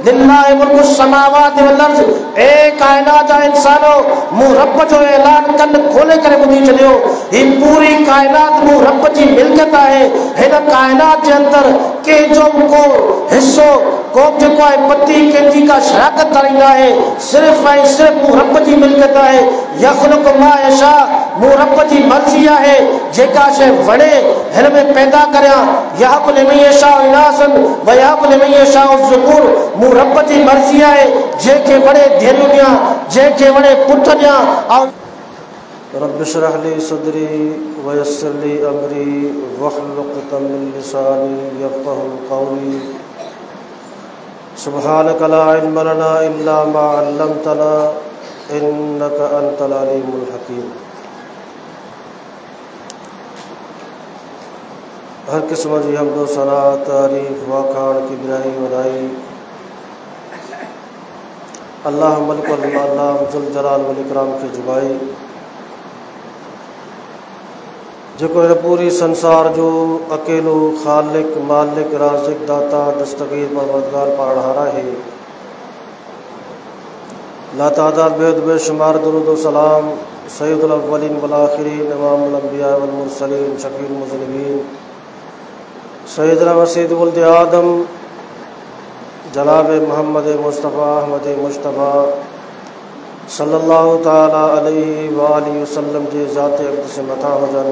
लिल्लाहि मुल्कु समावाति वल अर्ज़। ए कायनात जा इंसानो, मूं रब जो ऐलान कन खोले करे ॿुधी छॾियो। ही पूरी कायनात मूं रब जी मिल्कियत आहे। हिन कायनात जे अंदर कंहिंजो को हिस्सो, को जेको आहे पति कंहिंजी का शराकत वारी न आहे। सिर्फ़ ऐं सिर्फ़ मूं रब जी मिल्कियत आहे। यख़्लुक़ु मा यशा, मूं रब जी मर्ज़ी आहे जेका शइ वणे हिन में पैदा करियां। यहबु लिमन यशाउ इनासन व यहबु लिमन यशाउ ज़ुकूर, मूं रब जी मर्ज़ी आहे जंहिंखे वणे धीअरूं ॾियां, जंहिंखे वणे पुट ॾियां। रब्बि इश्रह ली सदरी व यस्सिर ली अमरी वहलुल उक़दतम मिन लिसानी यफ़क़हू क़ौली। सुब्हानका ला इल्म लना इल्ला मा अल्लमतना इन्नका अंतल अलीमुल हकीम। हर किस्म जी हम्दो सना, तारीफ़, वाखाण, किबराई, वदाई अल्लाह मलिकुल अल्लाह ज़ुल जलाल वल इकराम के जुबाई, जेको हिन पूरी संसार जो अकेलो ख़ालिक, मालिक, राज़िक, दाता, दस्तगीर, परवरदिगार, पालनहार है। लातादाद बेद बेशुमार दुरूद व सलाम सय्यदुल अव्वलीन वल आखिरीन, इमामुल अंबिया वल मुरसलीन, शफीउल मुज़निबीन, सय्यदना व सय्यद वल्द आदम जनाब मोहम्मद मुस्तफ़ा अहमद मुश्तबा सल्लल्लाहु ताला अलैहि व आलिहि वसल्लम जे ज़ात अक़दस मथा हुजन,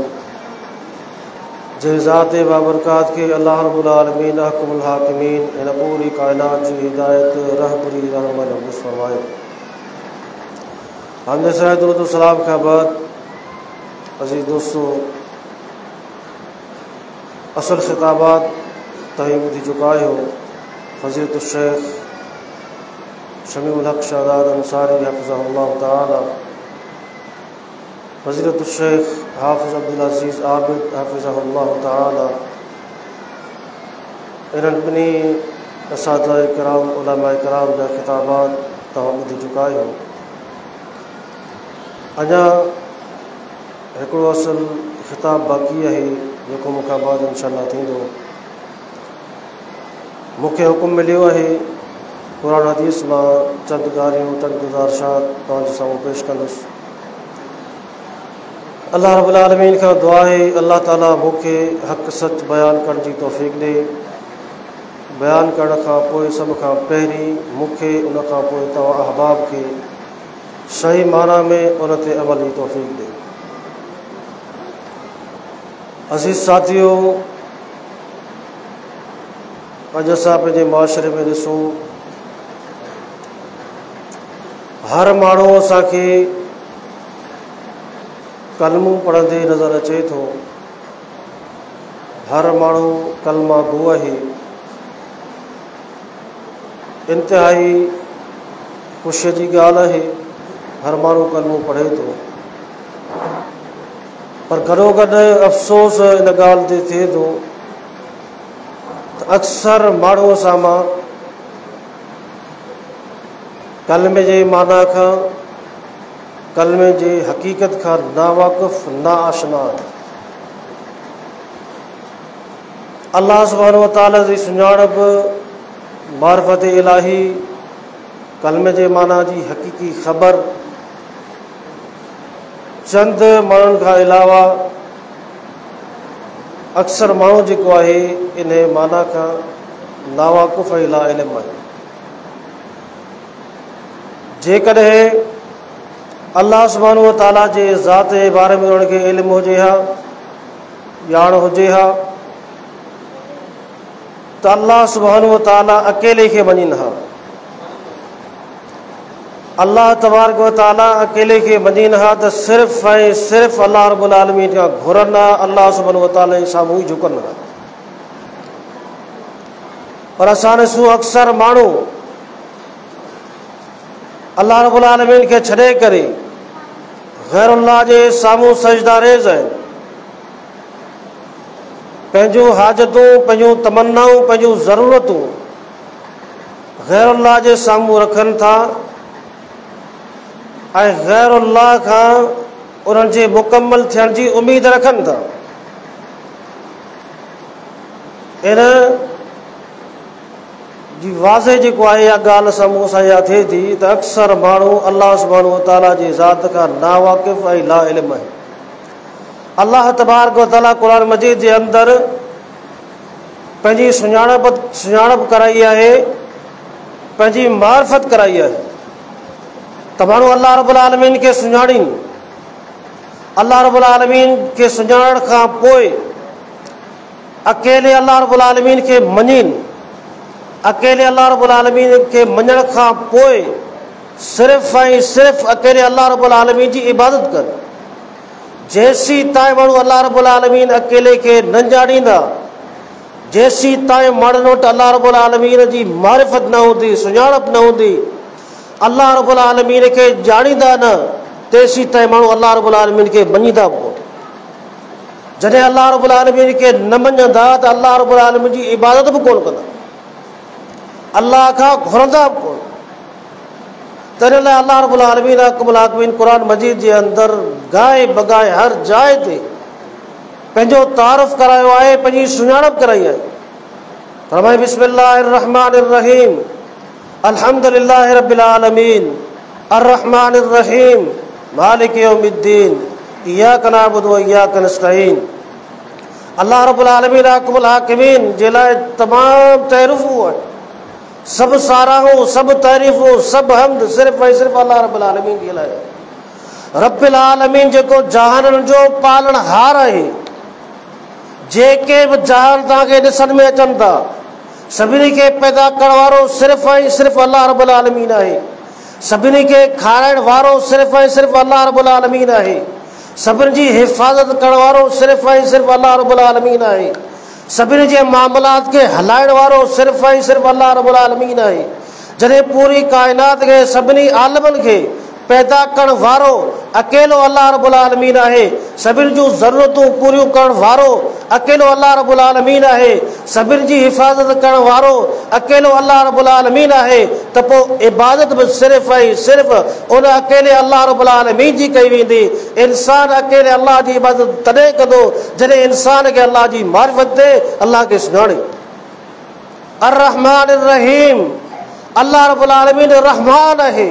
जे ज़ात बाबरकात के अल्लाह रब्बुल आलमीन अहकमुल हाकिमीन इन पूरी कायनात जी हिदायत रहबरी रहमत फरमाए। हमने सराय दुरूद सलाम के बाद अज़ीज़ दोस्तों, असल खिताबात तहीं ॿुधी चुका हो। फ़ज़ीलतुल शेख शमीउल हक़ शादाद अंसारी हफ़िज़हुल्लाह ताला, फ़ज़ीलतुल शेख हाफ़िज़ अब्दुल अज़ीज़ आबिद हफ़िज़हुल्लाह ताला, इन्हनि ॿिन्ही असातिज़ा किराम उलमा किराम जा खिताबात तव्हां ॿुधी चुका हो। अञा हिकिड़ो असल खिताब बाक़ी आहे जेको मूंखां बाद इंशाअल्लाह थींदो। मूंखे हुकुम मिलियो आहे क़ुरान हदीस मां चंद ॻाल्हियूं, चंद गुज़ारिशात तव्हांजे साम्हूं पेश कंदुसि। अल्लाह रब्बुल आलमीन खां दुआ आहे अल्लाह ताला मूंखे हक़ सच बयानु करण जी तौफ़ीक़ ॾे। बयानु करण खां पोइ सभ खां पहिरीं मूंखे, उन खां पोइ तव्हां अहबाब खे सही माना में उन ते अमल जी तौफ़ीक़ ॾे। अज़ीज़ साथियो, अॼु असां पंहिंजे मुआशरे में ॾिसूं, हर माण्हू असांखे कलमूं पढ़ंदे नज़र अचे थो। हर माण्हू कलमा गो आहे। इंतिहाई ख़ुशीअ जी ॻाल्हि आहे, हर माण्हू कलमो पढ़े थो, पर गॾो गॾु अफ़सोस इन ॻाल्हि ते थिए थो त अक्सर माण्हू सां कलमे जे माना खां, कलमे जे हक़ीक़त खां नावाक़ुफ़, नाआशना। अल्लाह सुब्हानहु व तआला जी सुञाणप, मारिफत इलाही, कलमे जे माना जी हक़ीक़ी ख़बर चंद माण्हुनि खां अलावा अक्सर माण्हू जेको आहे इन माना खां नावाक़ुफ़ ऐं ला इल्म आहे। जेकॾहिं अल्लाह सुब्हानहु व तआला जे ज़ात जे बारे में उन्हनि खे इल्मु हुजे हा, ॼाण हुजे हा, त अल्लाह सुब्हानहु व तआला अकेले खे मञीनि हा। अल्लाह तबारक व तआला अकेले खे मञीनि हा त सिर्फ़ ऐं सिर्फ़ अल्लाह रब्बुल आलमीन खां घुरनि हा, अल्लाह सुब्हानहु व तआला जे साम्हूं ई झुकनि हा। पर असां ॾिसूं अक्सर माण्हू अल्लाह रब्बुल आलमीन खे छॾे करे ग़ैरुल्लाह जे साम्हूं सजदा रेज़ आहिनि। पंहिंजूं हाजतूं, पंहिंजूं तमन्नाऊं, पंहिंजूं ज़रूरतूं ग़ैरुल्लाह जे साम्हूं रखनि था ऐं ग़ैरुल्लाह खां उन्हनि जे मुकम्मल थियण जी उमेद रखनि था। इन जी कि वाज़े जेको आहे इहा ॻाल्हि साम्हूं असां इहा थिए थी त अक्सर माण्हू अल्लाह सुब्हानहु व तआला जी ज़ात खां नावाक़िफ़ ऐं ला इल्म आहे। अल्लाह तबारक व तआला क़ुरान मजीद जे अंदरि पंहिंजी सुञाणप कराई आहे, पंहिंजी मारिफत कराई आहे त माण्हू अल्लाह रब्बुल आलमीन खे सुञाणीनि। अल्लाह रब्बुल आलमीन खे सुञाणण खां पोइ अकेले अल्लाह रब्बुल आलमीन खे मञीनि। अकेले अल्लाह रब्बुल आलमीन खे मञण खां पोइ सिर्फ़ ऐं सिर्फ़ अकेले अल्लाह रब्बुल आलमीन जी इबादत कर। जेसीं ताईं माण्हू अल्लाह रब्बुल आलमीन अकेले खे न ॼाणींदा, जेसीं ताईं माण्हुनि वटि अल्लाह रब्बुल आलमीन जी मारिफत न हूंदी, सुञाणप न हूंदी, अल्लाह रब्बुल आलमीन खे ॼाणींदा न, तेसीं ताईं माण्हू अल्लाह रब्बुल आलमीन खे मञींदा कोन। जॾहिं अल्लाह रब्बुल आलमीन खे न मञंदा त अल्लाह रब्बुल आलमीन जी इबादत बि कोन कंदा, अल्लाह खां घुरंदा बि कोन। तॾहिं लाइ अल्लाह रब्बुल आलमीन अक़मुल हाकिमीन क़ुरान मजीद जे अंदरि गाए बगाए हर जाइ ते पंहिंजो तारुफ़ करायो आहे, पंहिंजी सुञाणप कराई आहे। फरमाए बिस्मिल्लाहिर रहमानिर रहीम, अल्हम्दुलिल्लाहि रब्बिल आलमीन, अर्रहमानिर रहीम, मालिक यौमिद्दीन, इय्याका नअबुदु व इय्याका नस्तईन। अल्लाह रब्बुल आलमीन अक़मुल हाकिमीन जे लाइ तमाम तारीफ़ूं आहिनि, सब साराहूं, सब तारीफ़ूं, सब हम्द सिर्फ़ ऐं सिर्फ़ अल्लाह रब्बुल आलमीन जे लाइ। रब्बिल आलमीन जेको जहाननि जो पालनहार आहे, जेके बि जहान तव्हांखे ॾिसण में अचनि था, सभिनी खे पैदा करण वारो सिर्फ़ ऐं सिर्फ़ अल्लाह रब्बुल आलमीन आहे। सभिनी खे खाराइण वारो सिर्फ़ ऐं सिर्फ़ अल्लाह रब्बुल आलमीन आहे। सभिनी जी हिफ़ाज़त करण वारो सिर्फ़ ऐं सिर्फ़ अल्लाह रब्बुल आलमीन आहे। सभिनी जे मामलात खे हलाइण वारो सिर्फ़ ऐं सिर्फ़ अल्लाह रब्बुल आलमीन आहे। जॾहिं पूरी काइनात खे, सभिनी आलमनि खे पैदा करण वारो अकेलो अल्लाह रब्बुल आलमीन आहे। सभिनी जूं ज़रूरतूं पूरियूं करण वारो अकेलो अल्लाह रब्बुल आलमीन आहे। सभिनी जी हिफ़ाज़त करण वारो अकेलो अल्लाह रब्बुल आलमीन आहे। त पोइ इबादत बि सिर्फ़ ऐं सिर्फ़ उन अकेले अल्लाह रब्बुल आलमीन जी कई वेंदी। इंसान अकेले अल्लाह जी इबादत तॾहिं कंदो जॾहिं इंसान खे अल्लाह जी मारिफत थिए, अल्लाह खे सुञाणे। अर्रहमानिर रहीम, अल्लाह रब्बुल आलमीन रहमान आहे,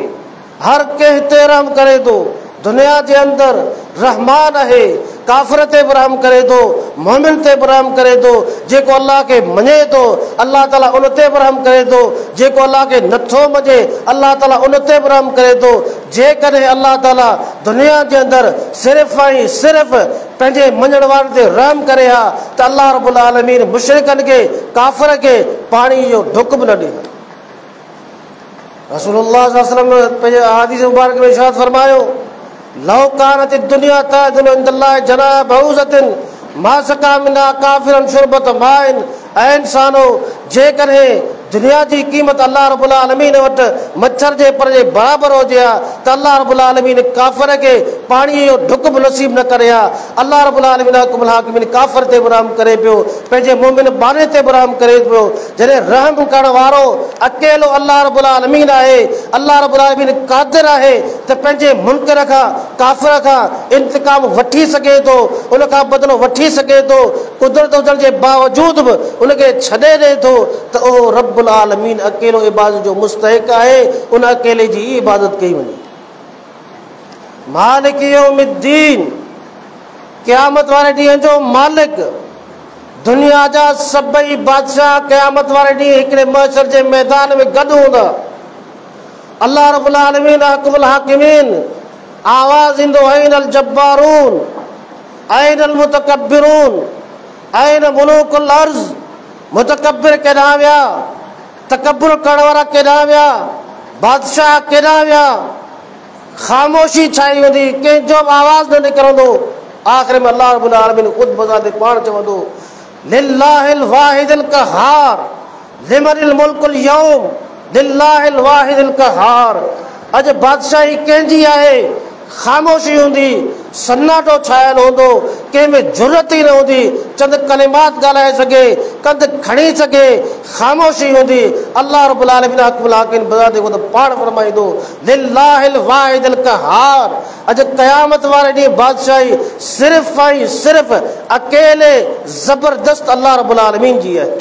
हर कंहिं ते रहम करे थो। दुनिया जे अंदरि रहमान आहे, काफ़िर ते बि रहम करे थो, मोमिन ते बि रहम करे थो। जेको अल्लाह खे मञे थो, अल्लाह ताला उन ते बि रहम करे थो। जेको अल्लाह खे नथो मञे, अल्लाह ताला उन ते बि रहम करे थो। जेकॾहिं अल्लाह ताला दुनिया जे अंदरि सिर्फ़ ऐं सिर्फ़ पंहिंजे मञण वारनि ते रहम करे हा त अल्लाह रब्बुल आलमीन मुशरिकनि खे, काफ़िर खे पाणी जो ढुक बि न ॾे। रसूलुल्लाह सल्लल्लाहु अलैहि वसल्लम पंहिंजे हदीस मुबारक में इरशाद फरमायो, लौ कानत दुनिया तादिलु इंदल्लाहि जनाह बऊज़तिन मा सका मिन्हा काफ़िरन शुरबत माइन। ऐं इंसानो, जेकॾहिं दुनिया जी क़ीमत अल्लाह रब्बुल आलमीन वटि मच्छर जे पर जे बराबरि हुजे हा त अल्लाह रब्बुल आलमीन काफ़िर खे पाणीअ जो ढुक बि नसीब न करे हा। अल्लाह रब्बुल आलमीन अक़मुल हाकिमीन काफ़िर ते बि रहम करे पियो, पंहिंजे मोमिन बाने ते बि रहम करे पियो। जॾहिं रहम करण वारो अकेलो अल्लाह रब्बुल आलमीन आहे, अल्लाह रब्बुल आलमीन क़ादिर आहे त पंहिंजे मुनकर खां, काफ़िर खां इंतकाम वठी सघे थो, उन खां बदिलो वठी सघे थो। कुदरत हुजण जे बावजूद बि उनखे छॾे ॾिए थो त उहो रब्बुल आलमीन अकेलो इबादत जो मुस्तहिक आहे। उन अकेले जी इबादत कई वञे। मालिक यौमिद्दीन, क़यामत वारे ॾींहं जो मालिक। दुनिया जा सभई बादशाह क़यामत वारे ॾींहुं हिकिड़े महशर जे मैदान में गॾु हूंदा। अल्लाह रब्बुल आलमीन अक़मुल हाकिमीन आवाज़ ईंदो, ऐनल जब्बारून, ऐनल मुतकब्बिरून, ऐन मुलूकुल अर्ज़। मुतकब्बिर केॾांहुं विया, तकब्बुर करण वारा केॾांहुं विया, बादशाह केॾांहुं विया। ख़ामोशी छाई वेंदी, कंहिंजो बि आवाज़ न निकिरंदो। आख़िर में अल्लाह रब्बुल आलमीन ख़ुदि बज़ाते पाण चवंदो, लिल्लाहिल वाहिदिल क़हार, लिमनिल मुल्कुल यौम, लिल्लाहिल वाहिदिल क़हार। अॼु बादशाही कंहिंजी आहे। ख़ामोशी हूंदी, सन्नाटो छायल हूंदो, कंहिंमें जुरत ई न हूंदी चंद कलिमात ॻाल्हाए सघे, कंद खणी सघे। ख़ामोशी हूंदी। अल्लाह रब्बुल आलमीन अक़मुल हाकिमीन बज़ाते ख़ुदि पाण फरमाईंदो, लिल्लाहिल वाहिदिल क़हार। अॼु क़यामत वारे ॾींहुं बादशाही सिर्फ़ ऐं सिर्फ़ अकेले ज़बरदस्त अल्लाह रब्बुल आलमीन जी आहे।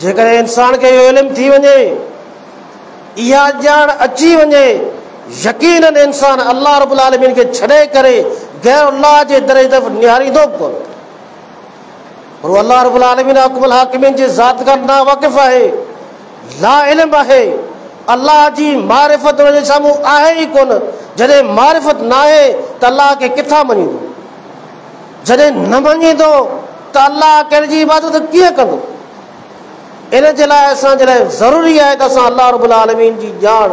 जेकर इंसान के इहो इल्म थी वञे, इहा ॼाण अची वञे, यकीनन इंसान अल्लाह रब्बुल आलमीन खे छॾे करे गैर अल्लाह जे दर जी तरफ़ निहारींदो कोन। पर अल्लाह रब्बुल आलमीन हुकुमुल हाकिमीन जे ज़ात खां नावाक़िफ़ आहे, ला इल्म आहे। अल्लाह जी मारिफत हुन जे साम्हूं आहे ई कोन। जॾहिं मारिफत न आहे त अल्लाह खे किथां मञींदो? जॾहिं न मञींदो त अल्लाह कंहिंजी इबादत कीअं कंदो? इन जे लाइ असांजे लाइ ज़रूरी आहे त असां अल्लाह रब्बुल आलमीन जी ॼाण,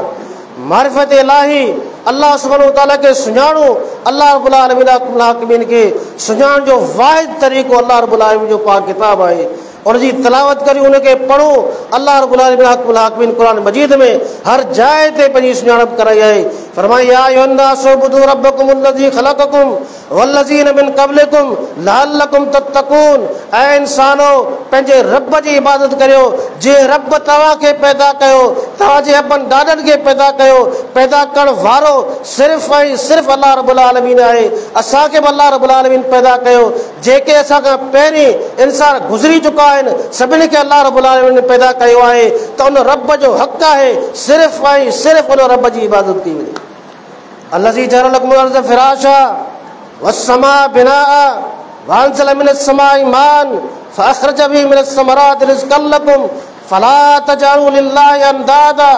मारिफत इलाही, अल्लाह सुब्हानहु व तआला खे सुञाणो। अल्लाह रब्बुल आलमीन हुकुमुल हाकिमीन खे सुञाणण जो वाहिद तरीक़ो अल्लाह रब्बुल आलमीन जो पाक किताब आहे। उनजी तलावत करी, उनखे पढ़ो। अल्लाह रब्बुल आलमीन हुकुमुल हाकिमीन क़ुरान मजीद में हर जाइ ते पंहिंजी सुञाणप कराई आहे। फरमाई या अय्युहन्नास उअ्बुदू रब्बकुमुल्लज़ी ख़लक़कुम वल्लज़ीन मिन क़ब्लिकुम लअल्लकुम तत्तक़ून। ऐं इंसानो, पंहिंजे रब जी इबादत करियो, जे रब तव्हांखे पैदा कयो, तव्हांजे अबनि ॾाॾनि खे पैदा कयो। पैदा करण वारो सिर्फ़ ऐं सिर्फ़ अल्लाह रब्बुल आलमीन आहे। असांखे बि अल्लाह रब्बुल आलमीन पैदा कयो। जेके असां खां पहिरीं इंसान गुज़री चुका आहिनि, सभिनी खे अल्लाह रब्बुल आलमीन पैदा कयो आहे। त उन रब जो हक़ आहे सिर्फ़ ऐं सिर्फ़ उन रब जी इबादत कई वञे। अल्लज़ी जअल लकुमुल अर्ज़ फ़िराशा वस्समा बिनाअ वअनज़ल मिनस समाइ माअन फ़अख़रज बिही मिनस समराति रिज़्क़न लकुम फ़ला तजअलू लिल्लाहि अंदादा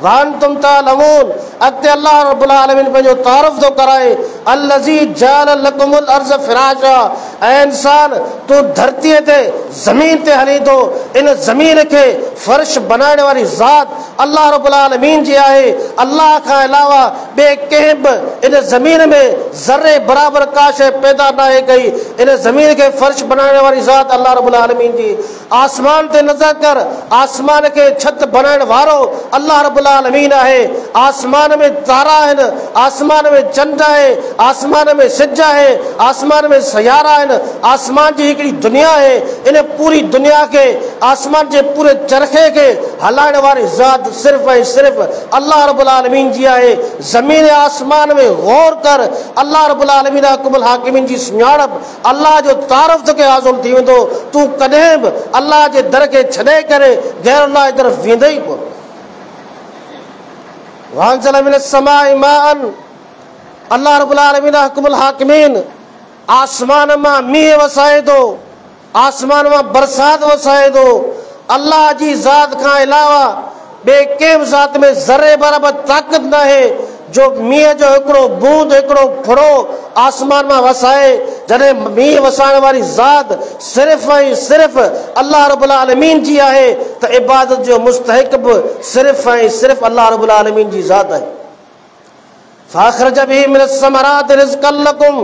वअंतुम तअलमून। अॻिते अल्लाह रब्बुल आलमीन पंहिंजो तारुफ़ थो कराए, अल्लज़ी जअल लकुमुल अर्ज़ फ़िराशा। ऐं इंसान, तूं धरतीअ ते ज़मीन ते हली थो, इन ज़मीन खे फ़र्श बनाइण वारी ज़ात अल्लाह रब्बुल आलमीन जी आहे। अल्लाह खां अलावा ॿिए कंहिं बि इन ज़मीन में ज़र्रे बराबरि का शइ पैदा न आहे कई। इन ज़मीन खे फ़र्श बनाइण वारी ज़ात अल्लाह रब्बुल आलमीन जी। आसमान ते नज़र कर, आसमान खे छत बनाइण वारो अल्लाह रब्बुल आलमीन आहे। आसमान में तारा आहिनि, आसमान में चंड आहे, आसमान में सिज आहे, आसमान में सयारा आहिनि, आसमान जी हिकिड़ी दुनिया आहे। इन पूरी दुनिया खे, आसमान जे पूरे चरखे खे हलाइण वारी ज़ात सिर्फ़ ऐं सिर्फ़ अल्लाह रब्बुल आलमीन जी आहे। ज़मीन आसमान में गौर कर, अल्लाह रब्बुल आलमीन हुकुमुल हाकिमीन जी सुञाणप, अल्लाह जो तारुफ़ तोखे हासिल थी वेंदो। तूं कॾहिं बि अल्लाह जे दर खे छॾे करे गैर अल्लाह जी तरफ़ वेंदो ई कोन। वअनज़ल मिनस समाइ माअन। अल्लाह रब्बुल आलमीन हुकुमुल हाकिमीन आसमान मां मींहुं वसाए थो, आसमान मां बरसात वसाए थो। अल्लाह जी ज़ात खां अलावा ॿिए कंहिं बि ज़ात में ज़रे बराबरि ताक़त न आहे जो मींहं जो हिकिड़ो बूंद, हिकिड़ो फुड़ो आसमान मां वसाए। जॾहिं मींहुं वसाइण वारी ज़ात सिर्फ़ ऐं सिर्फ़ अल्लाह रब्बुल आलमीन जी आहे, त इबादत जो मुस्तहिक़ बि सिर्फ़ ऐं सिर्फ़ अल्लाह रब्बुल आलमीन जी ज़ात आहे। फ़अख़रज बिही मिनस समराति रिज़्क़न लकुम।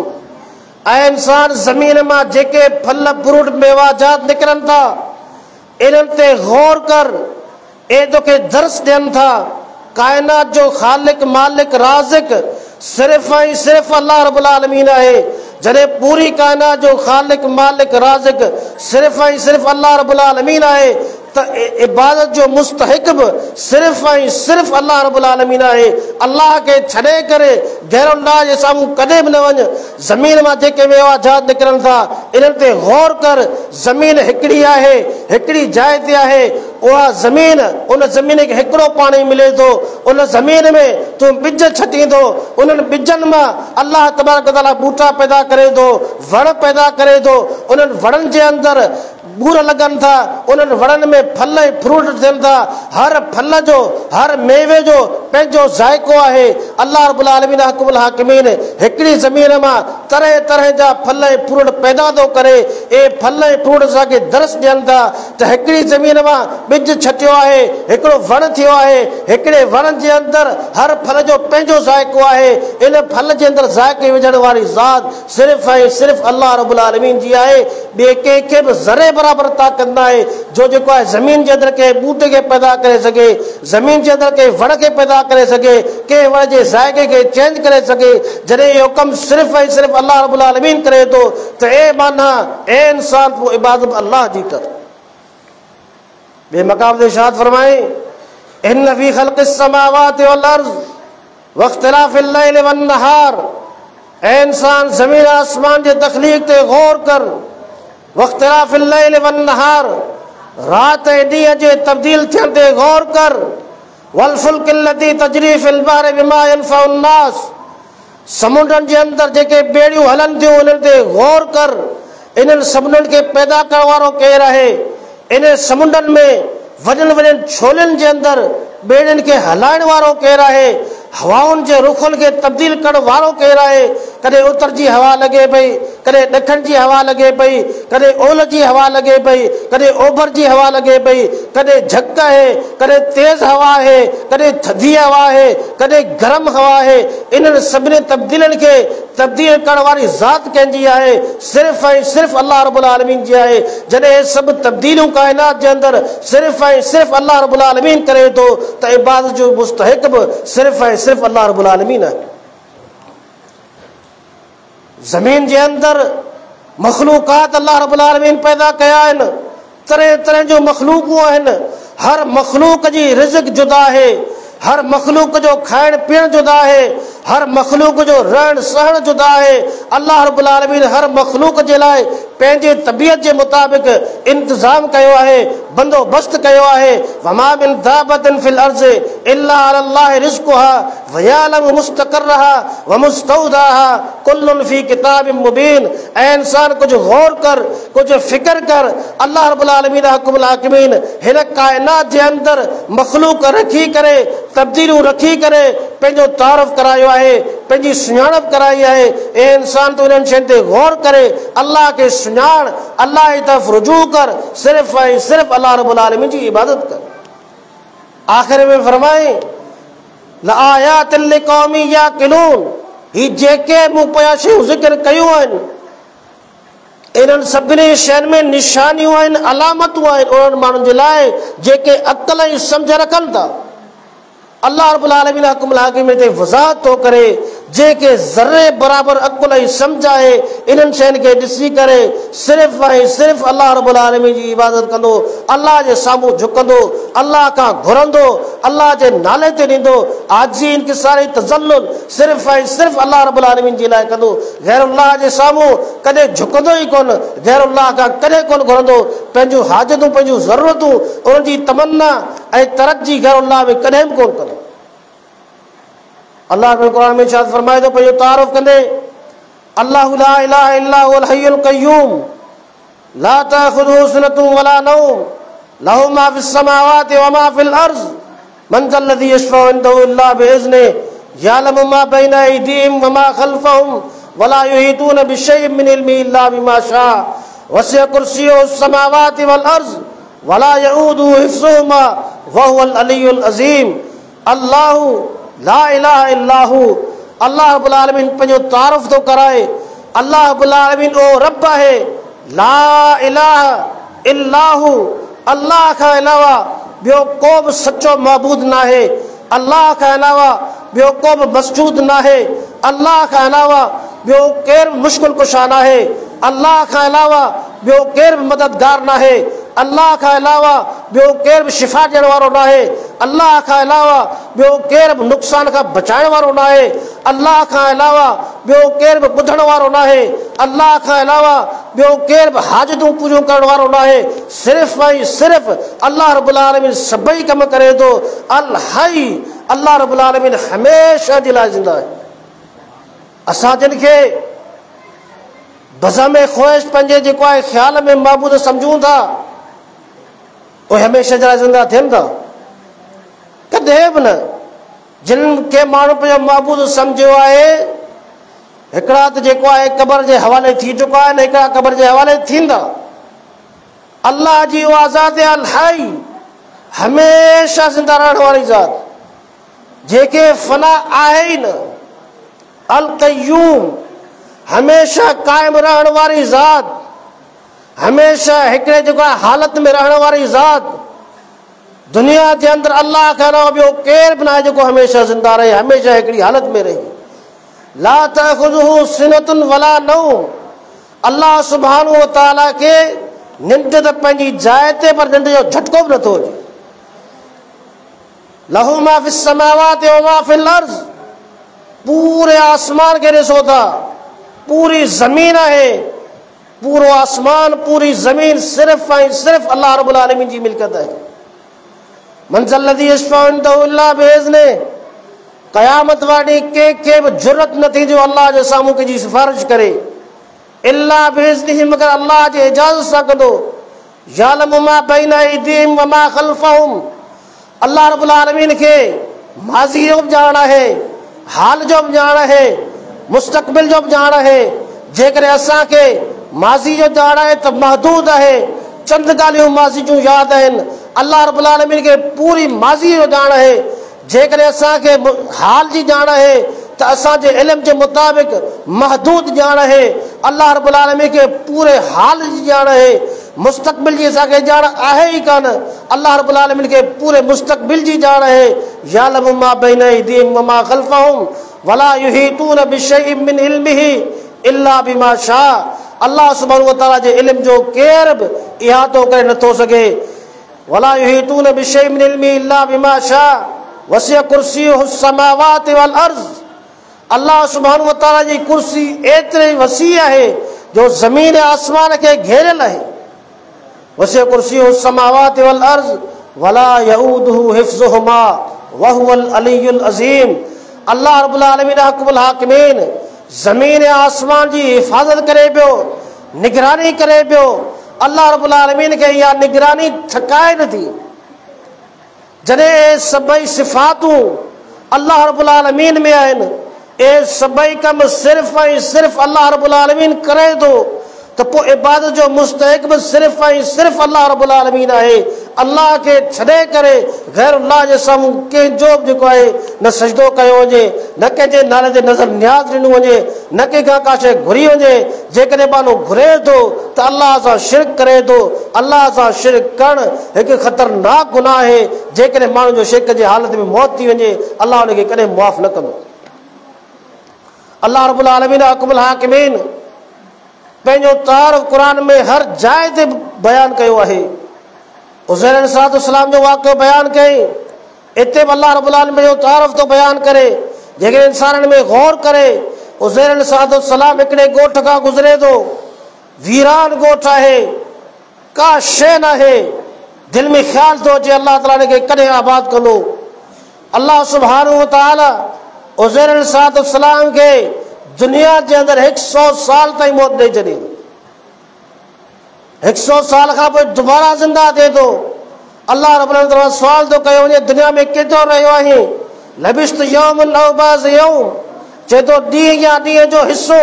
ऐं इंसान, ज़मीन मां जेके फल फ्रूट मेवाजात निकिरनि था, इन्हनि ते गौर कर। ए तोखे दर्स ॾियनि था काइनात जो ख़ालिक, मालिक, राज़िक सिर्फ़ ऐं सिर्फ़ अल्लाह रब्बुल आलमीन आहे। जॾहिं पूरी काइनात जो ख़ालिक, मालिक, राज़िक सिर्फ़ ऐं सिर्फ़ अल्लाह रब्बुल आलमीन आहे, त इबादत जो मुस्तहिक़ बि सिर्फ़ ऐं सिर्फ़ अल्लाह रब्बुल आलमीन आहे। अल्लाह खे छॾे करे गैर अल्लाह जे साम्हूं कॾहिं बि न वञ। ज़मीन मां जेके मेवाजात निकिरनि था, इन्हनि ते गौर कर। ज़मीन हिकिड़ी आहे, हिकिड़ी जाइ ते आहे। उहा ज़मीन, उन ज़मीन खे हिकिड़ो पाणी मिले थो। उन ज़मीन में तूं ॿिज छटींदो, उन्हनि ॿिजनि मां अल्लाह तबारक व तआला बूटा पैदा करे थो, वण पैदा करे थो। उन्हनि वणनि जे अंदरि ॿूर लॻनि था, उन्हनि वणनि में फल ऐं फ्रूट थियनि था। हर फल जो, हर मेवे जो पंहिंजो ज़ाइक़ो आहे। अल्लाह रब्बुल आलमीन हुकुमुल हाकिमीन हिकिड़ी ज़मीन मां तरह तरह जा फल ऐं फ्रूट पैदा थो करे। ए फल ऐं फ्रूट असांखे दर्स ॾियनि था त हिकिड़ी ज़मीन मां ॿिज छटियो आहे, हिकिड़ो वण थियो आहे। हिकिड़े वण जे अंदरि हर फल जो पंहिंजो ज़ाइक़ो आहे। इन फल जे अंदरि ज़ाइक़े विझण वारी ज़ात सिर्फ़ ऐं सिर्फ़ अल्लाह रब्बुल आलमीन जी आहे। ॿिए कंहिंखे बि ज़रे बराबरि ताक़त न आहे जो जेको आहे ज़मीन जे अंदरि कंहिं ॿूटे खे पैदा करे सघे, ज़मीन जे अंदरि कंहिं वण खे पैदा करे सघे, कंहिं वण जे ज़ाइक़े खे चेंज करे सघे। जॾहिं इहो कमु सिर्फ़ ऐं सिर्फ़ अल्लाह रब्बुल आलमीन करे थो, त ए माना ए इंसान, पोइ इबादत अल्लाह जी कर। ॿिए मक़ाम ते इरशाद फरमाए, इन्न फ़ी ख़ल्क़िस समावाति वल अर्ज़ वख्तिलाफ़िल लैल वन नहार। ए इंसान, ज़मीन आसमान जे तख़लीक़ ते गौर कर। वख्तिलाफ़िल लैल वन नहार, रात ऐं ॾींहं जे तब्दील थियण ते गौर कर। वल फुल्किल्लती तजरी फिल बहरि बिमा यनफउ नास, समुंडनि जे अंदरि जेके ॿेड़ियूं हलनि थियूं उन्हनि ते गौर कर। इन्हनि सभिनीनि खे पैदा करण वारो केरु आहे? इन समुंडनि में वॾनि वॾनि छोलनि जे अंदरि ॿेड़ियुनि खे हलाइण वारो केरु आहे? हवाउनि जे रुखनि खे तब्दील करण वारो केरु आहे? कॾहिं उत्तर जी हवा लॻे पई, कॾहिं ॾखण जी हवा लॻे पई, कॾहिं ओलह जी हवा लॻे पई, कॾहिं ओभर जी हवा लॻे पई, कॾहिं झक आहे, कॾहिं तेज़ हवा आहे, कॾहिं थधी हवा आहे, कॾहिं गरम हवा आहे। इन्हनि सभिनी तब्दीलियुनि खे तब्दील करण वारी ज़ात कंहिंजी आहे? सिर्फ़ु ऐं सिर्फ़ु अल्लाह रब्बुल आलमीन जी आहे। जॾहिं सभु तब्दीलियूं काइनात जे अंदरि सिर्फ़ु ऐं सिर्फ़ु अल्लाह रब्बुल आलमीन करे थो त इबादत जो मुस्तहिक़ बि सिर्फ़ु ऐं सिर्फ़ु अल्लाह रब्बुल आलमीन आहे। ज़मीन जे अंदरि मख़लूक़ात अल्लाह रब्बुल आलमीन पैदा कया आहिनि। तरह तरह जूं मख़लूक़ूं आहिनि। हर मख़लूक़ जी रिज़्क़ जुदा आहे, हर मख़लूक़ जो खाइण पीअण जुदा आहे, हर मख़लूक़ जो रहण सहण जुदा आहे। अल्लाह रब्बुल आलमीन हर मख़लूक़ जे लाइ पंहिंजे तबियत जे मुताबिक़ इंतज़ाम कयो आहे, बंदोबस्त कयो आहे। वमा मिन दाबतिन फिल अर्ज़ इल्ला अलल्लाहि रिज़्क़ुहा व यअलमु मुस्तक़र्रहा व मुस्तौदाहा कुल्लुन फी किताबिन मुबीन। ऐं इंसान कुछ गौर कर, कुछ फिक्र कर। अल्लाह रब्बुल आलमीन हुकुमुल हाकिमीन हिन काइनात जे अंदरि मख़लूक़ रखी करे, तब्दीलियूं रखी करे पंहिंजो तारफ़ करायो आहे, पंहिंजी सुञाणप कराई आहे। ऐं इंसान तूं इन्हनि शयुनि ते गौर करे, अल्लाह खे सुञाण, अल्लाह जी तरफ़ रुजू कर, सिर्फ़ु ऐं सिर्फ़ु अल्लाह रब्बुल आलमीन जी इबादत कर। आख़िर में फरमाए लआयातिन लिक़ौमी याक़िलून, ही जेके मूं पोयां शयूं ज़िक्र कयूं आहिनि इन्हनि सभिनी शयुनि में निशानियूं आहिनि, अलामतूं आहिनि उन्हनि माण्हुनि जे लाइ जेके अक़ल ऐं सम्झ रखनि था। अल्लाह रब्बुल आलमीन हुकुमुल हाकिम ते वज़ाहत थो करे, जेके ज़र्रे बराबरि अक़ल ऐं सम्झ आहे इन्हनि शयुनि खे ॾिसी करे सिर्फ़ु ऐं सिर्फ़ु अल्लाह रब्बुल आलमीन जी इबादत कंदो, अल्लाह जे साम्हूं झुकंदो, अल्लाह खां घुरंदो, अल्लाह जे नाले ते ॾींदो, आजी इनकिसारी तज़ल्लुल सिर्फ़ु ऐं सिर्फ़ु अल्लाह रब्बुल आलमीन जे लाइ कंदो। गैरुल्लाह जे साम्हूं कॾहिं झुकंदो ई कोन, गैरुल्लाह खां कॾहिं कोन घुरंदो। पंहिंजूं हाजतूं, पंहिंजूं ज़रूरतूं, उन्हनि जी तमन्ना ऐं तरक़ी गैरुल्लाह में कॾहिं बि कोन कंदो। अल्लाह क़ुरान में इरशाद फरमाए थो पंहिंजो तारुफ़ कंदे, अल्लाहु ला इलाहा इल्ला हुवल हय्युल क़य्यूम ला ताख़ुज़ुहु सिनतुन वला नौम लहु मा फ़िस समावाति व मा फ़िल अर्ज़ मन ज़ल्लज़ी यशफ़उ इंदहु इल्ला बिइज़्निहि यअलमु मा बैना अयदीहिम व मा ख़ल्फ़हुम वला युहीतून बिशैइन मिन इल्मिहि इल्ला बिमा शाअ वसिअ कुर्सियुहु समावाति वल अर्ज़ वला यऊदुहु हिफ़्ज़ुहुमा व हुवल अलियुल अज़ीम। अल्लाहु ला इलाहा इल्लाहु, अल्लाह रब्बुल आलमीन पंहिंजो तारुफ़ थो कराए। अल्लाह रब्बुल आलमीन ओ रब आहे, ला इलाहा इल्लाहु, अल्लाह खां अलावा ॿियो को बि सचो महबूद न आहे, अल्लाह खां अलावा ॿियो को बि मसजूद न आहे, अल्लाह खां अलावा ॿियो केरु मुश्किल कुशा न आहे, अल्लाह खां अलावा ॿियो केरु बि मददगार न आहे, अल्लाह खां अलावा ॿियो केरु बि शिफ़ा ॾियण वारो न आहे, अल्लाह खां अलावा ॿियो केरु बि नुक़सान खां बचाइण वारो न आहे, अल्लाह खां अलावा ॿियो केरु बि ॿुधण वारो न आहे, अल्लाह खां अलावा ॿियो केरु बि हाजतूं पूरियूं करण वारो न आहे। सिर्फ़ु ऐं सिर्फ़ु अल्लाह रब्बुल आलमीन सभई कम करे थो। अल हई, अल्लाह रब्बुल आलमीन हमेशह जे लाइ ज़िंदा आहे। असां जिन खे बज़म ख़्वाहिश पंहिंजे जेको आहे ख़्याल में महबूद सम्झूं था उहे हमेशह जे लाइ ज़िंदा थियनि था? कॾहिं बि न। जिन खे माण्हू पंहिंजो महबूद सम्झियो आहे, हिकिड़ा त जेको आहे क़बर जे हवाले थी चुका आहिनि, हिकिड़ा क़बर जे हवाले थींदा। अल्लाह जी उहा ज़ात अल हई, हमेशह ज़िंदा रहण वारी ज़ात, जेके फना आहे ई न। अल क़य्यूम, हमेशह क़ाइम रहण वारी ज़ात, हमेशह हिकिड़े जेको आहे हालत में रहण वारी ज़ात। दुनिया जे अंदरि अल्लाह खां अलावा ॿियो केरु बि न आहे जेको हमेशह ज़िंदा रहे, हमेशह हिकिड़ी हालत में रहे। ला ताख़ुज़ुहु सिनतुन वला नौम, अल्लाह सुब्हानहु व तआला खे निंड त पंहिंजी जाइ ते, पर निंड जो झटको बि नथो हुजे। लहू मा फ़िस समावाति व मा फ़िल अर्ज़, पूरे आसमान खे ॾिसो था, पूरी ज़मीन आहे, पूरो आसमान पूरी ज़मीन सिर्फ़ ऐं सिर्फ़ अल्लाह रब्बुल आलमीन जी मिल्कियत आहे। मन ज़ल्लज़ी यशफ़अउ इंदहु इल्ला बिइज़्निही, क़यामत वाॾी कंहिंखे बि जुरत न थी जो अल्लाह जे साम्हूं कंहिंजी सिफ़ारिश करे, इल्ला बिइज़्निही, मगर अल्लाह जे इजाज़त सां कंदो। यालमु मा बैन अयदीहिम व मा ख़ल्फ़हुम, अल्लाह रब्बुल आलमीन खे माज़ी जो बि ॼाण आहे, हाल जो बि ॼाण आहे, मुस्तक़बिल जो बि ॼाण आहे। जेकॾहिं असांखे माज़ी जो ॼाण आहे त महदूद आहे, चंद ॻाल्हियूं माज़ी जूं यादि आहिनि। अल्लाह रब्बुल आलमीन खे पूरी माज़ी जो ॼाण आहे। जेकॾहिं असांखे हाल जी ॼाण आहे त असांजे इल्म जे मुताबिक़ महदूद ॼाण आहे। अल्लाह रब्बुल आलमीन खे पूरे हाल जी ॼाण आहे। मुस्तक़बिल जी असांखे ॼाण आहे ई कान, अल्लाह रब्बुल आलमीन खे पूरे मुस्तक़बिल जी ॼाण आहे। यालमु मा बैन अयदीहिम व मा ख़ल्फ़हुम वला युहीतून बिशैइन मिन इल्मिही इल्ला बिमा शाअ, अल्लाह सुब्हानहु व तआला जे इल्म जो केर बि इहातो करे नथो सघे। वला युहीतून बिशैइन मिन इल्मिही इल्ला बिमा शाअ वसिअ कुर्सियुहु समावाति वल अर्ज़, अल्लाह सुब्हानहु व तआला जी कुर्सी एतिरी वसी आहे जो ज़मीन ऐं आसमान खे घेरियल आहे। वसिअ कुर्सियुहु समावाति वल अर्ज़ वला यऊदुहु हिफ़्ज़ुहुमा व हुवल अलियुल अज़ीम, अल्लाह रब्बुल आलमीन हक़्क़ुल हाकिमीन ज़मीन ऐं आसमान जी हिफ़ाज़त करे पियो, निगरानी करे पियो। अल्लाह रब्बुल आलमीन खे इहा निगरानी थकाए नथी। जॾहिं सभई सिफ़ातूं अल्लाह रब्बुल आलमीन में आहिनि, ए सभई कम सिर्फ़ ऐं सिर्फ़ अल्लाह रब्बुल आलमीन करे थो, त पोइ इबादत जो मुस्तहिक़ बि सिर्फ़ ऐं सिर्फ़ अल्लाह रब्बुल आलमीन आहे। अल्लाह खे छॾे करे गैर अल्लाह जे साम्हूं कंहिंजो बि जेको आहे न सजदो कयो वञे, न कंहिंजे नाले ते नज़र न्याज़ ॾिनो वञे, न कंहिंखां का शइ घुरी वञे। जेकॾहिं माण्हू घुरे थो त अल्लाह सां शिरक करे थो। अल्लाह सां शिरक करणु हिकु ख़तरनाक गुनाह आहे। जेकॾहिं माण्हू जो शिरक जे हालत में मौत थी वञे, अल्लाह हुनखे कॾहिं मुआफ़ न कंदो। अल्लाह रब्बुल आलमीन हक़्क़ुल हाकिमीन पंहिंजो तारीफ़ क़ुरान में हर जाइ ते बयानु कयो आहे। उज़ैर अलैहिस्सलाम जो वाक़ियो बयानु कई, इते बि अल्लाह रब्बुल आलमीन जो तारीफ़ थो बयानु करे। जेकॾहिं इंसाननि में गौर करे, उज़ैर अलैहिस्सलाम हिकिड़े ॻोठ खां गुज़रे थो, वीरान ॻोठ आहे, का शइ न आहे। दिलि में ख़्यालु थो अचे अल्लाह ताला हिनखे कॾहिं आबाद कंदो। अल्लाह सुब्हानहु व तआला उज़ैर अलैहिस्सलाम खे दुनिया जे अंदरि 100 साल ताईं मौत ॾेई छॾी। 100 साल खां पोइ दुबारा ज़िंदा थिए थो। अल्लाह रब्बुल आलमीन सवाल थो कयो वञे, दुनिया में केतिरो रहियो आहीं? लबिस्त यौमन औ बाज़ यौम, चए थो ॾींहुं या ॾींहं जो हिसो।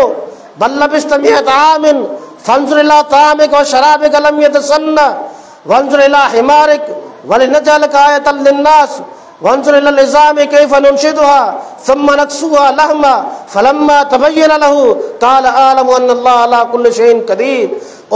बल लबिस्त मिअत आमिन फंज़ुर इला तामिक व शराबिक लम यतसन्न वंज़ुर इला हिमारिक वलिनजअलक आयतल लिन्नास वंज़ुर इला लिज़ामि कैफ़ नुनशिदुहा सुम्मा नक्सुहा लहमा फलम्मा तबय्यन लहू क़ाल अअलमु अन्नल्लाह अला कुल्लि शैइन क़दीर।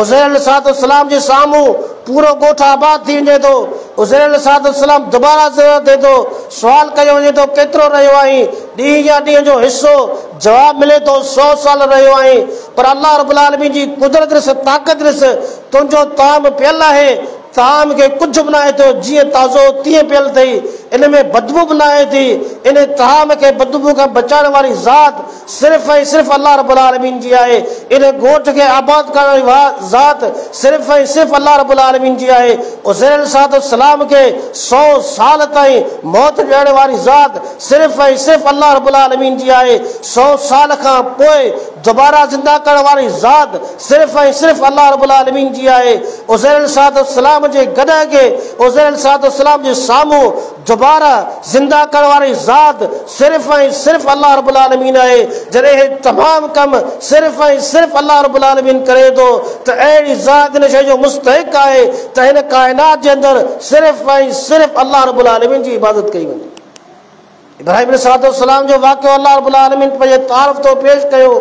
उज़ैर अलैहिस्सलाम जे साम्हूं पूरो ॻोठ आबाद थी वञे थो। उज़ैर अलैहिस्सलाम दुबारा ज़िंदा थिए थो। सुवाल कयो वञे थो केतिरो रहियो आहीं? ॾींहुं या ॾींहं जो हिसो। जवाब मिले थो 100 साल रहियो आहीं। पर अल्लाह रब्बुल आलमीन जी कुदरत ॾिस, ताक़त ॾिस, तुंहिंजो ताम पियल आहे, ताम खे कुझु बि न आहे थो, जीअं ताज़ो तीअं पियल अथई, इन में बदबू बि न आहे थी। इन ताम खे बदबू खां बचाइण वारी ज़ात सिर्फ़ ऐं सिर्फ़ अल्लाह रब्बुल आलमीन जी आहे। इन ॻोठ खे आबाद करण वारी ज़ात सिर्फ़ ऐं सिर्फ़ अल्लाह रब्बुल आलमीन जी आहे। उज़ैर अलैहिस्सलाम खे 100 साल ताईं मौत ॾियण वारी ज़ात सिर्फ़ ऐं सिर्फ़ अल्लाह रब्बुल आलमीन जी आहे। 100 साल खां पोइ दोबारा ज़िंदा करण वारी ज़ात सिर्फ़ ऐं सिर्फ़ अल्लाह रब्बुल आलमीन जी आहे। उज़ैर अलैहिस्सलाम जे गॾह खे उज़ैर अलैहिस्सलाम जे साम्हूं दोबारा ज़िंदा करण वारी ज़ात सिर्फ़ ऐं सिर्फ़ अल्लाह रब्बुल आलमीन आहे। जॾहिं हे तमामु कम सिर्फ़ ऐं सिर्फ़ अल्लाह रब्बुल आलमीन करे थो, त अहिड़ी ज़ात इन शइ जो मुस्तहिक़ आहे त हिन काइनात जे अंदरि सिर्फ़ ऐं सिर्फ़ अल्लाह रब्बुल आलमीन जी इबादत कई वञे। इब्राहिम अलैहिस्सलाम जो वाक़ियो अल्लाह रब्बुल आलमीन पंहिंजे तारीफ़ तो पेश कयो।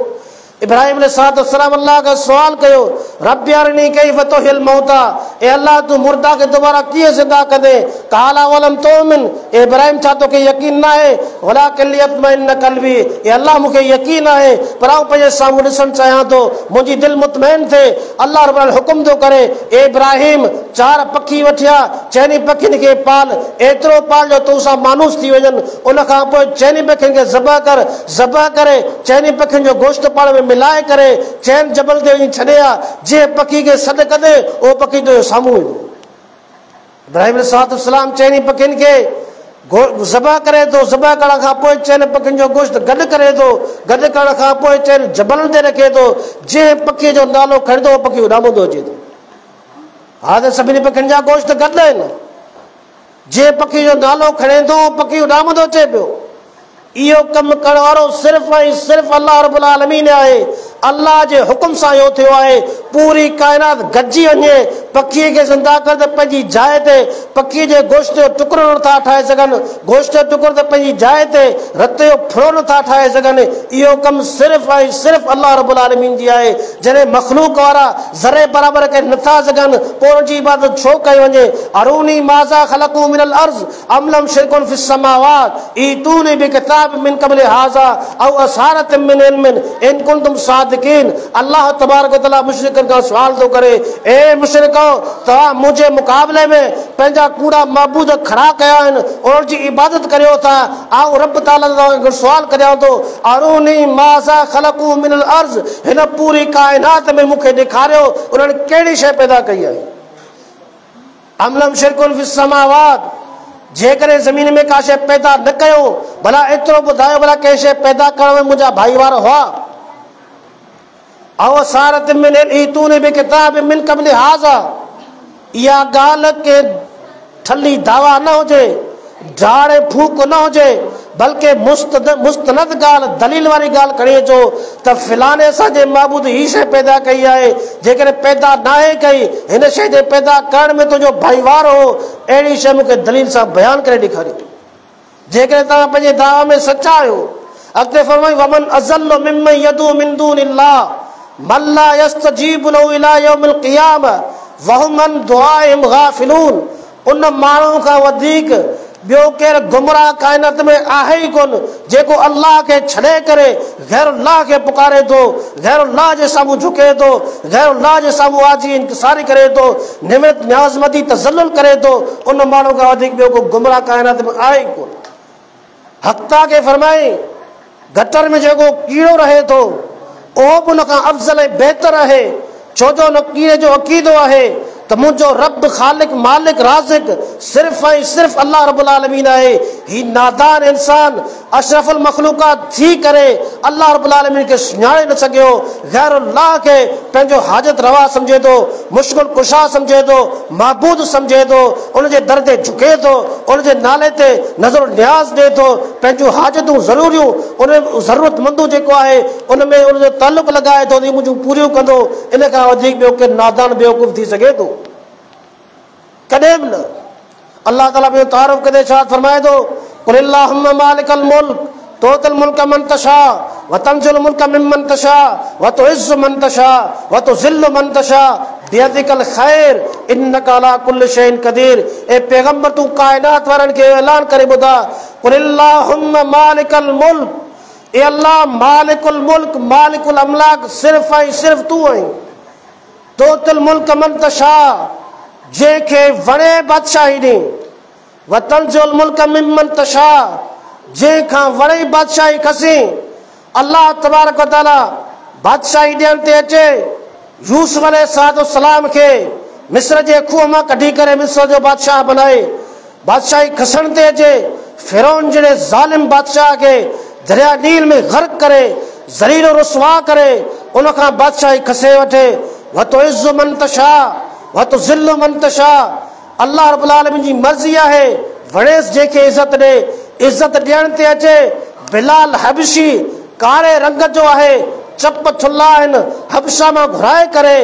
इब्राहिम अलैहिस्सलाम अल्लाह खां सुवाल कयो, रब्बि अरनी कैफ़ तुहिल मौता, ए अल्लाह तूं मुर्दा खे दोबारा कीअं ज़िंदा कंदे? क़ाल वलम तुमिन, ए इब्राहिम छा तोखे यकीन न आहे? वलाकिन लियत्मइन्न क़ल्बी, ए अल्लाह मूंखे यकीन आहे पर आउं पंहिंजे साम्हूं ॾिसणु चाहियां थो, मुंहिंजी दिलि मुतमइन थिए। अल्लाह रब्बुल आलमीन हुकुम थो करे, ए इब्राहिम 4 पखी वठिया, चइनी पखियुनि खे पाल, एतिरो पाल जो तूं सां मानूस थी वञनि। उन खां पोइ चइनी पखियुनि खे ज़बह कर, ज़बह करे चइनी पखियुनि जो गोश्त पाण में मिलाए करे चैन जबल ते वञी छॾे आ, जे पखी खे सॾु कंदे उहो पखी तुंहिंजो साम्हूं ईंदो। इब्राहिम अलैहिस्सलाम चइनी पखियुनि खे ज़बह करे थो, ज़बह करण खां पोइ चइनि पखियुनि जो गोश्त गॾु करे थो, गॾु करण खां पोइ चइनि जबलनि ते रखे थो, जंहिं पखीअ जो नालो खणे थो पखी उॾामंदो अचे थो। हा त सभिनी पखियुनि जा गोश्त गॾु आहिनि, जंहिं पखी जो नालो खणे थो पखी उॾामंदो अचे पियो। इहो कमु करण वारो सिर्फ़ु ऐं सिर्फ़ु अल्लाह रब्बुल आलमीन आहे। अल्लाह जे हुकुम सां इहो थियो आहे। पूरी काइनात गॾिजी वञे, पखीअ खे ज़िंदा कर त पंहिंजी जाइ ते पखीअ जे गोश्त जो टुकड़ो नथा ठाहे सघनि, गोश्त जो टुकड़ो त पंहिंजी जाइ ते रत जो फुड़ो नथा ठाहे सघनि। इहो कमु सिर्फ़ु ऐं सिर्फ़ु अल्लाह रब्बुल आलमीन जी आहे। जॾहिं मख़लूक वारा ज़रे बराबरि करे नथा सघनि पोइ उनजी इबादत छो कई वञे। अरूनी माज़ा ख़लक़ू मिनल अर्ज़ अम लहुम शिरकुन फ़िस समावात ईतूनी बिकिताब मिन क़ब्ल हाज़ा औ असारत मिन इल्मिन इन कुंतुम सादिकीन। अल्लाह तबारक व तआला मुशरिकनि खां सवाल थो करे, ए मुशरिको, तव्हां मुंहिंजे मुक़ाबले में पंहिंजा कूड़ा माबूद खड़ा कया आहिनि, उनजी इबादत करियो था। ऐं रब ताला खां सवाल करियां थो, अरूनी माज़ा ख़लक़ू मिनल अर्ज़, हिन पूरी काइनात में मूंखे ॾेखारियो उन्हनि कहिड़ी शइ पैदा कई आहे। अम लहुम शिरकुन फ़िस समावात, जेकॾहिं ज़मीन में का शइ पैदा न कयो, भला एतिरो ॿुधायो भला कंहिं शइ पैदा करण में मुंहिंजा भाईवार हुआ। औ असारत मिन ईतूनी बिकिताब मिन क़ब्ल हाज़ा, इहा ॻाल्हि के ठली दावा न हुजे, ढाड़ फूक न हुजे, बल्कि मुस्तनद ॻाल्हि दलील वारी ॻाल्हि खणी अचो त फिलाने असांजे माबूद ही शइ पैदा कई आहे। जेकॾहिं पैदा न आहे कई, हिन शइ जे पैदा करण में तुंहिंजो भाईवार हो, अहिड़ी शइ मूंखे दलील सां बयानु करे ॾेखारियो। जेकॾहिं तव्हां पंहिंजे दावा में सचा आहियो। अॻिते फरमाई, वमन अज़ल्लु मिम्मन यदू मिन दूनिल्लाह मन ला यस्तजीबु लहु इला यौमिल क़ियामह वहुम अन दुआइहिम गाफ़िलून। उन माण्हू खां वधीक ॿियो केरु गुमराह काइनात में आहे ई कोन, जेको अल्लाह खे छॾे करे गैरुल्लाह खे पुकारे थो, गैरुल्लाह जे साम्हूं झुके थो, गैरुल्लाह जे साम्हूं आजी इंकिसारी करे थो, निमित न्याज़मती तज़ल्लुल करे थो। उन माण्हू खां वधीक ॿियो को गुमराह काइनात में आहे ई कोन। हक़्ता खे फरमाए, गटर में जेको कीड़ो रहे थो उहो बि उन खां अफ़ज़ल ऐं बहितर आहे, छो जो उन कीड़े जो अक़ीदो आहे त मुंहिंजो रब ख़ालिक मालिक राज़िक सिर्फ़ु ऐं सिर्फ़ु अल्लाह रब्बुल आलमीन आहे। ही नादान इंसान अशरफुल मखलूक़ात थी करे अल्लाह रब्बुल आलमीन खे सुञाणे न सघियो, गैरुल्लाह खे पंहिंजो हाजत रवा सम्झे थो, मुश्किल कुशा सम्झे थो, महबूद सम्झे थो, उनजे दर ते झुके थो, उनजे नाले ते नज़र न्याज़ ॾिए थो, पंहिंजूं हाजतूं ज़रूरियूं उन ज़रूरतमंदूं जेको आहे उन में उनजो ताल्लुक़ लॻाए थो, मुंहिंजूं पूरियूं कंदो। इन खां वधीक ॿियो केरु नादान बेवकूफ़ थी सघे थो? कॾहिं बि न। अल्लाह ताला ॿियो तारीफ़ कंदे छा फरमाए थो, क़ुल अल्लाहुम्मा मालिकल मुल्क तुतिल मुल्क मन तशा व तंज़िल मुल्क मिम्मन तशा व तुइज़्ज़ु मन तशा व तुज़िल्लु मन तशा बियदिकल खैर इन्नका अला कुल्लि शैइन क़दीर। ए पैगंबर, तू कायनात वारनि खे ऐलान करे ॿुधा, क़ुल अल्लाहुम्मा मालिकल मुल्क, ए अल्लाह मालिकुल मुल्क, मालिकुल अमलाक सिर्फ़ ऐं सिर्फ़ तू आहीं। तुतिल मुल्क मन तशा, जंहिंखे वणे बादशाही ॾे, व तंज़िल मुल्क मिम्मन तशा, जंहिंखां वणे बादशाही खसी। अल्लाह तबारक व तआला बादशाही ॾियण ते अचे यूसुफ अलैहिस्सलाम खे मिस्र जे खूह मां कढी करे मिस्र जो बादशाह बनाए, बादशाही खसण ते अचे फिरौन जहिड़े ज़ालिम बादशाह खे दरिया नील में गर्क करे ज़लील रुसवा करे उनखां बादशाही खसे वठे। व तुइज़्ज़ु मन तशा व तुज़िल्लु मन तशा, अल्लाह रब्बुल आलमीन जी मर्ज़ी आहे, वणेसि जंहिंखे इज़त ॾे। इज़त ॾियण ते अचे बिलाल हबशी, कारे रंग जो आहे, चप थुल्ला आहिनि, हबशा मां घुराए करे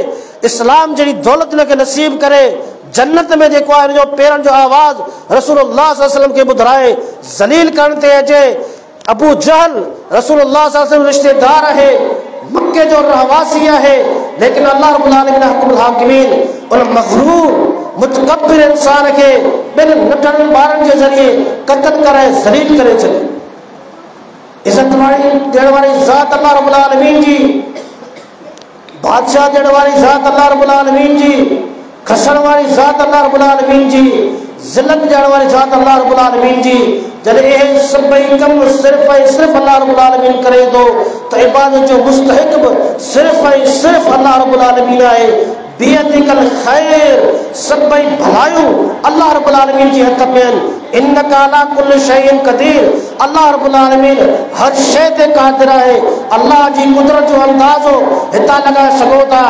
इस्लाम जहिड़ी दौलत हुनखे नसीब करे जन्नत में जेको आहे हिनजो पेरनि जो आवाज़ रसूलुल्लाह सल्लल्लाहु अलैहि वसल्लम खे ॿुधाए ज़लील करण ते अचे। अबू जहल रसूलुल्लाह सल्लल्लाहु अलैहि वसल्लम रिश्तेदार आहे, मक्के जो रहवासी आहे, लेकिन अल्लाह रब्बुल आलमीन हुकुमुल हाकिमीन उन मग़रूर मुतकब्बिर इंसान खे ॿिनि नंढड़नि ॿारनि जे ज़रिए क़त्ल करे ज़लील करे छॾियो। इज़त वारी ॾियण वारी ज़ात अल्लाह रब्बुल आलमीन जी, बादशाह ॾियण वारी ज़ात अल्लाह रब्बुल आलमीन जी, खसण वारी ज़ात अल्लाह रब्बुल आलमीन जी। ज़िलत ॾियण वारी ज़ात अल्लाह रब्बुल आलमीन जी जॾहिं इहे सभई कम सिर्फ़ ऐं सिर्फ़ अल्लाह रब्बुल आलमीन करे थो त इबादत जो मुस्तहिक बि सिर्फ़ ऐं सिर्फ़ अल्लाह रब्बुल आलमीन आहे। बियदिकल खैर सभई भलायूं अल्लाह रब्बुल आलमीन जे हथ में आहिनि। इन्नका अला कुल्लि शैइन क़दीर अल्लाह रब्बुल आलमीन हर शइ ते क़ादिर आहे। अल्लाह जी कुदरत जो अंदाज़ो हितां लॻाए सघो था।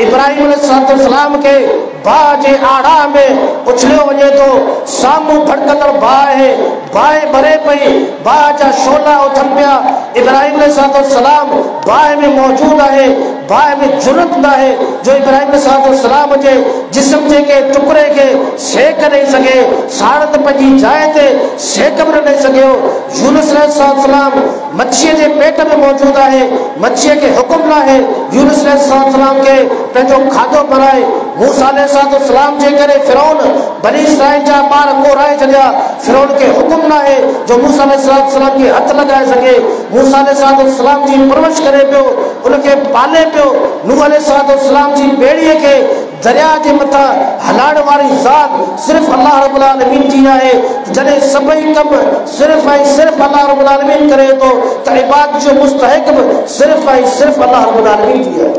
इब्राहिम अलैहिस्सलाम खे बाहि जे आड़ा में उछलियो वञे थो, साम्हूं भड़कंदड़ बाहि आहे, बाहि भरे पई, बाहि जा शोला उथनि पिया। इब्राहिम अलैहिस्सलाम बाहि में मौजूद आहे, बाहि में जुरत न आहे जो इब्राहिम अलैहिस्सलाम जे जिस्म जे के टुकड़े के सेक ॾेई सघे, साड़त पंहिंजी जाइ ते सेक बि न ॾेई सघियो। यूनुस अलैहिस्सलाम मच्छीअ जे पेट में मौजूद आहे, मच्छीअ खे हुकुम न आहे यूनुस अलैहिस्सलाम खे पंहिंजो खाधो बनाए। मूसा अलैहिस्सलाम जे करे फिरौन बनी इसराइल जा ॿार कोराए छॾिया। फिरौन खे हुकुम न आहे जो मूसा अलैहिस्सलाम खे हथ लॻाए सघे। मूसा अलैहिस्सलाम जी परवरिश करे पियो, उनखे पाले पियो। नूह अलैहिस्सलाम जी ॿेड़ीअ खे दरिया के मथा हलाण वाली ज़ात सिर्फ अल्लाह रब्बुल आलमीन जी है। जॾहिं सभई कम सिर्फ ऐं सिर्फ अल्लाह रब्बुल आलमीन करे तो इबादत जो मुस्तहिक सिर्फ ऐं सिर्फ अल्लाह रब्बुल आलमीन जी है।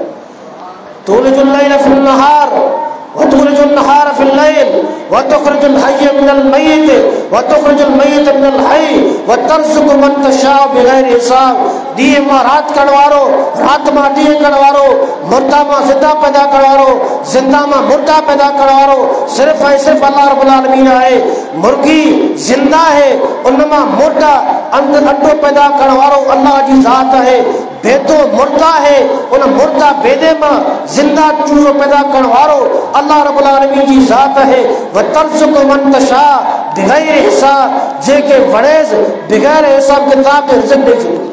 तुलिजुल लैल फिल नहार वतुलिजुन नहार फिल लैल वतुखरिजुल हय्य मिनल मय्यित वतुखरिजुल मय्यित मिनल हय्य वतरज़ुक़ु मन तशाअ बिग़ैरि हिसाब। ॾींहुं मां राति करण वारो, राति मां ॾींहुं करण वारो, मुर्दा मां ज़िंदा पैदा करण वारो, ज़िंदा मां मुर्दा पैदा करण वारो सिर्फ ऐं सिर्फ अल्लाह रब्बुल आलमीन आहे। मुर्गी ज़िंदा है, उन मां मुर्दा अंडो पैदा करण वारो अल्लाह जी ज़ात है। बेदो मुर्दा है, उन मुर्दा बेदे मां ज़िंदा चूज़ो पैदा करण वारो अल्लाह रब्बुल आलमीन जी ज़ात है। वतरज़ुक़ु मन तशाअ बिग़ैरि हिसाब, जेके वणेस बिग़ैर हिसाब किताब के रिज़्क़ ॾेई छॾे।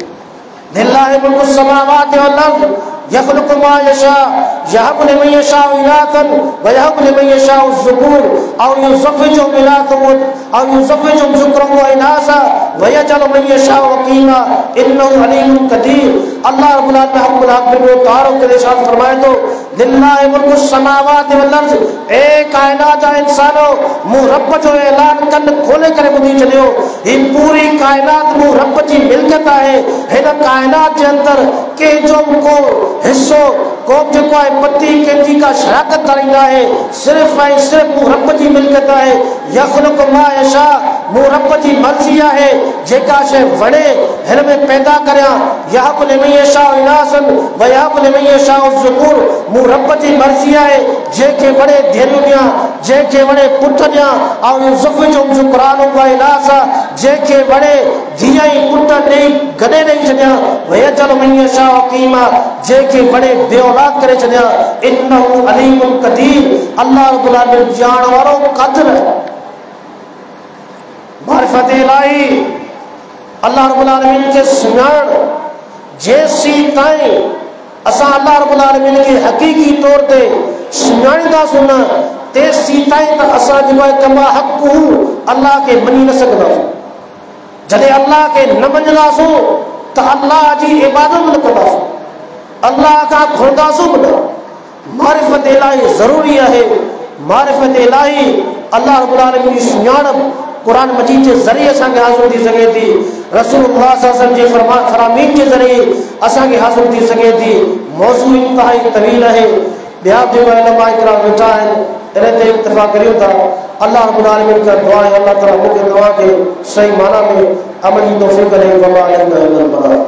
लिल्लाहि मुल्कु समावाति वल अर्ज़ यख़्लुक़ु मा यशाअ यहबु लिमन यशाअ इनासन व यहबु लिमन यशाअ ज़ुकूर औ युज़व्विजुहुम इनासन औ युज़व्विजुहुम ज़ुक्रान व इनासा व यजअलु मन यशाअ अक़ीमा इन्नहु अलीमुन क़दीर। अल्लाह रब्बुल आलमीन में तारो के इरशाद फरमाए तो लिल्लाहि मुल्कु समावाति वल अर्ज़, ए कायनात जा इंसानो मूं रब जो ऐलान कन खोले करे ॿुधी छॾियो। ही पूरी कायनात मूं रब जी मिल्कियत आहे। हिन कायनात जे अंदर कंहिंजो को हिस्सो को जेको आहे पति कंहिंजी का शराकत कराईंदा आहे, सिर्फ़ ऐं सिर्फ़ मूं रब जी मिल्कियत आहे। यख़्लुक़ु मा यशाअ, मूं रब जी मर्ज़ी आहे जेका शइ वणे हिन में पैदा करियां। यहबु लिमन यशाअ इनासन व यहबु लिमन यशाअ ज़ुकूर, मूं रब जी मर्ज़ी आहे जंहिंखे वणे धीअरूं ॾियां, जंहिंखे वणे पुट ॾियां। ऐं युज़व्विजुहुम ज़ुक्रान व इनासा, जंहिंखे वणे धीअ ऐं पुट ॾेई गॾे ॾेई छॾियां। व यजअलु मन यशाअ अक़ीमा, जंहिंखे वणे बे औलाद करे छॾियां। इन्नहु अलीमुन क़दीर, अल्लाह रब्बुल आलमीन ॼाण वारो क़ादिर है। मारिफत इलाही अल्लाह रब्बुल आलमीन के सुञाण जेसी ताईं असां अल्लाह रब्बुल आलमीन के हकीकी तौर ते सुञाणींदासीं न, तेसी ताईं त असां जेको आहे कमा हक़ अल्लाह के मञी न सघंदासीं। जॾहिं अल्लाह के न मञंदासीं त अल्लाह जी इबादत न कंदासीं, अल्लाह खां घुरंदासीं बि न। मारिफत इलाही ज़रूरी आहे। मारिफत इलाही अल्लाह रब्बुल आलमीन जी सुञाणप कुरान मजीद के ज़रिए असांखे हासिल थी सघे थी। रसूलुल्लाह सल्लल्लाहु अलैहि वसल्लम जे फरमीन के ज़रिए असांखे हासिल थी सघे थी। मौज़ू इंतहाई तवील है, ॿिया बि उलमा इकराम वेठा आहिनि, इन ते इत्तिफ़ाक़ करियो था। अल्लाह रब्बुल आलमीन का दुआ है अल्लाह ताला मूंखे दुआ के सही माना में अमल जी तौफ़ीक़ ॾे। वमा अलैना इल्लल बलाग।